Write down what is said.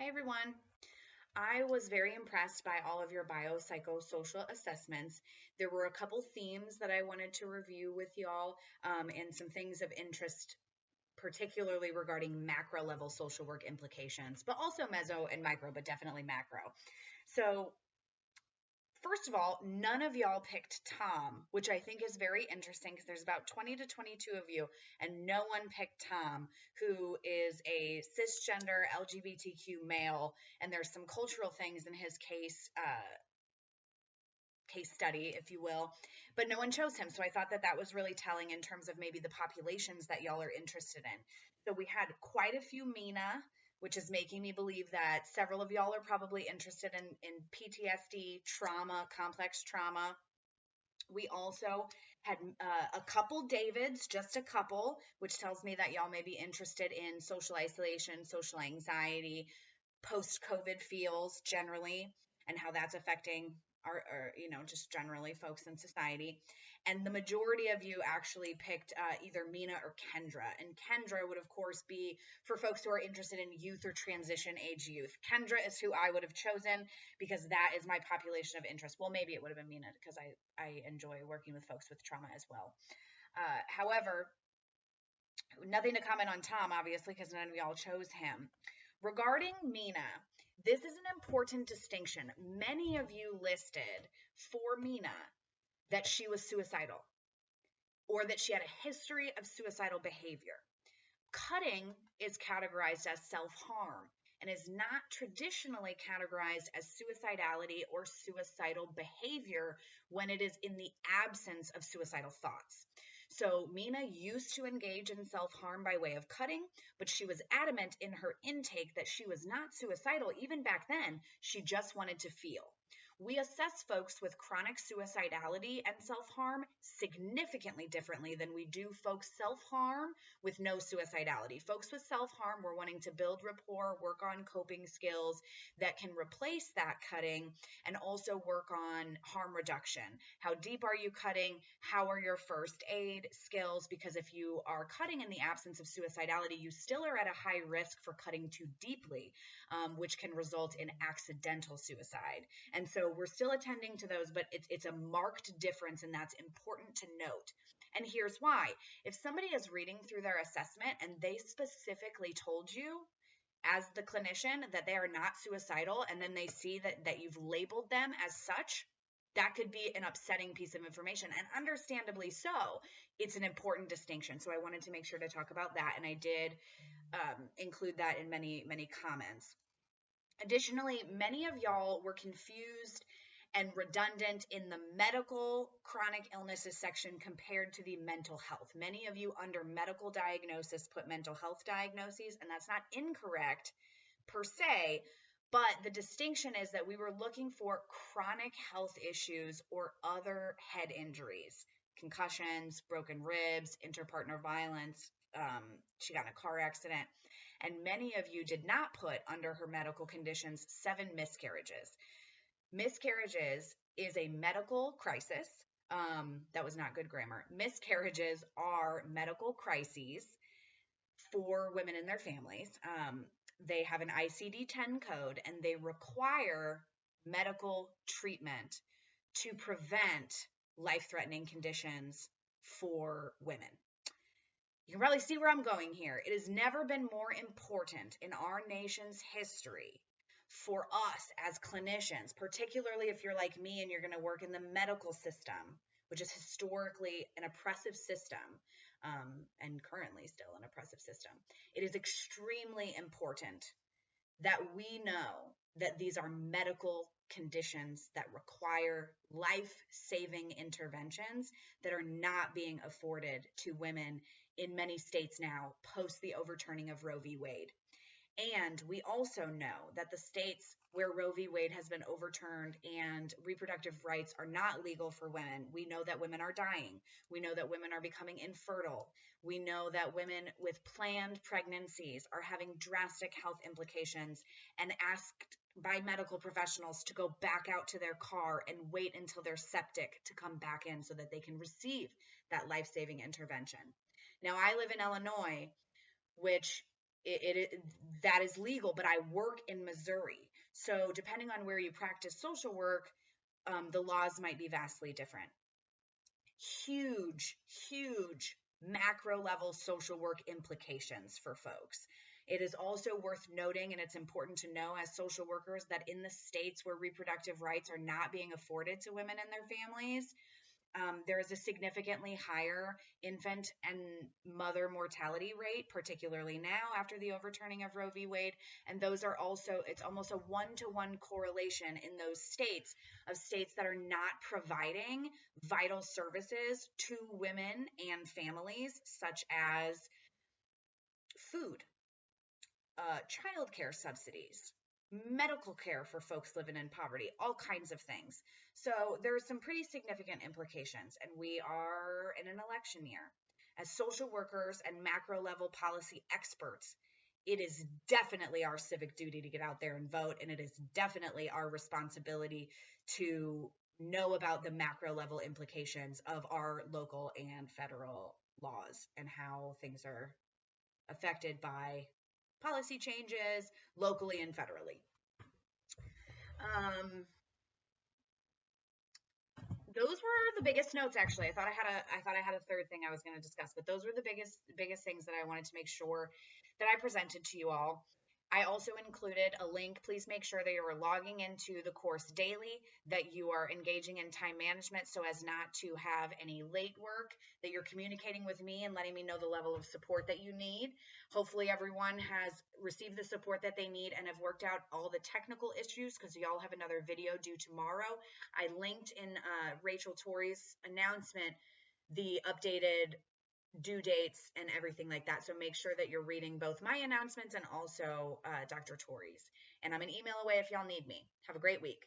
Hey everyone. I was very impressed by all of your biopsychosocial assessments. There were a couple themes that I wanted to review with y'all, and some things of interest, particularly regarding macro level social work implications, but also meso and micro, but definitely macro. So, first of all, none of y'all picked Tom, which I think is very interesting because there's about 20 to 22 of you, and no one picked Tom, who is a cisgender LGBTQ male. And there's some cultural things in his case study, if you will, but no one chose him. So I thought that that was really telling in terms of maybe the populations that y'all are interested in. So we had quite a few MENA, which is making me believe that several of y'all are probably interested in PTSD, trauma, complex trauma. We also had a couple Davids, just a couple, which tells me that y'all may be interested in social isolation, social anxiety, post COVID feels generally, and how that's affecting just generally folks in society. And the majority of you actually picked either Mina or Kendra. And Kendra would, of course, be for folks who are interested in youth or transition age youth. Kendra is who I would have chosen because that is my population of interest. Well, maybe it would have been Mina because I enjoy working with folks with trauma as well. However, nothing to comment on Tom, obviously, because none of y'all chose him. Regarding Mina, this is an important distinction. Many of you listed for Mina that she was suicidal or that she had a history of suicidal behavior. Cutting is categorized as self harm and is not traditionally categorized as suicidality or suicidal behavior when it is in the absence of suicidal thoughts. So Mina used to engage in self harm by way of cutting, but she was adamant in her intake that she was not suicidal even back then. She just wanted to feel. We assess folks with chronic suicidality and self harm significantly differently than we do folks self harm with no suicidality. Folks with self harm, we're wanting to build rapport, work on coping skills that can replace that cutting, and also work on harm reduction. How deep are you cutting? How are your first aid skills? Because if you are cutting in the absence of suicidality, you still are at a high risk for cutting too deeply, which can result in accidental suicide. And so we're still attending to those, but it's a marked difference, and that's important to note. And here's why. If somebody is reading through their assessment and they specifically told you as the clinician that they are not suicidal, and then they see that you've labeled them as such, that could be an upsetting piece of information, and understandably so. It's an important distinction. So I wanted to make sure to talk about that, and I did include that in many comments. Additionally, many of y'all were confused and redundant in the medical chronic illnesses section compared to the mental health. Many of you under medical diagnosis put mental health diagnoses, and that's not incorrect per se, but the distinction is that we were looking for chronic health issues or other head injuries, concussions, broken ribs, interpartner violence. She got in a car accident. And many of you did not put under her medical conditions 7 miscarriages. Miscarriages is a medical crisis. That was not good grammar. Miscarriages are medical crises for women and their families. They have an ICD 10 code and they require medical treatment to prevent life threatening conditions for women. You can probably see where I'm going here. It has never been more important in our nation's history for us as clinicians, particularly if you're like me and you're going to work in the medical system, which is historically an oppressive system, and currently still an oppressive system. It is extremely important that we know that these are medical conditions that require life-saving interventions that are not being afforded to women in many states now post the overturning of Roe v. Wade. And we also know that the states where Roe v. Wade has been overturned and reproductive rights are not legal for women, we know that women are dying. We know that women are becoming infertile. We know that women with planned pregnancies are having drastic health implications and asked by medical professionals to go back out to their car and wait until they're septic to come back in so that they can receive that life-saving intervention. Now, I live in Illinois, which that is legal, but I work in Missouri. So depending on where you practice social work, the laws might be vastly different. Huge, huge macro level social work implications for folks. It is also worth noting, and it's important to know as social workers, that in the states where reproductive rights are not being afforded to women and their families, there is a significantly higher infant and mother mortality rate, particularly now after the overturning of Roe v. Wade. And those are also, it's almost a one-to-one correlation in those states of states that are not providing vital services to women and families, such as food, childcare subsidies, medical care for folks living in poverty, all kinds of things. So there's some pretty significant implications, and we are in an election year. As social workers and macro level policy experts, it is definitely our civic duty to get out there and vote, and it is definitely our responsibility to know about the macro level implications of our local and federal laws and how things are affected by policy changes locally and federally. Those were the biggest notes, actually. I thought I had a third thing I was going to discuss, but those were the biggest things that I wanted to make sure that I presented to you all. I also included a link. Please make sure that you're logging into the course daily, that you are engaging in time management so as not to have any late work, that you're communicating with me and letting me know the level of support that you need. Hopefully everyone has received the support that they need and have worked out all the technical issues, because y'all have another video due tomorrow. I linked in Rachel Torrey's announcement the updated due dates and everything like that. So make sure that you're reading both my announcements and also Dr. Torrey's. And I'm an email away if y'all need me. Have a great week.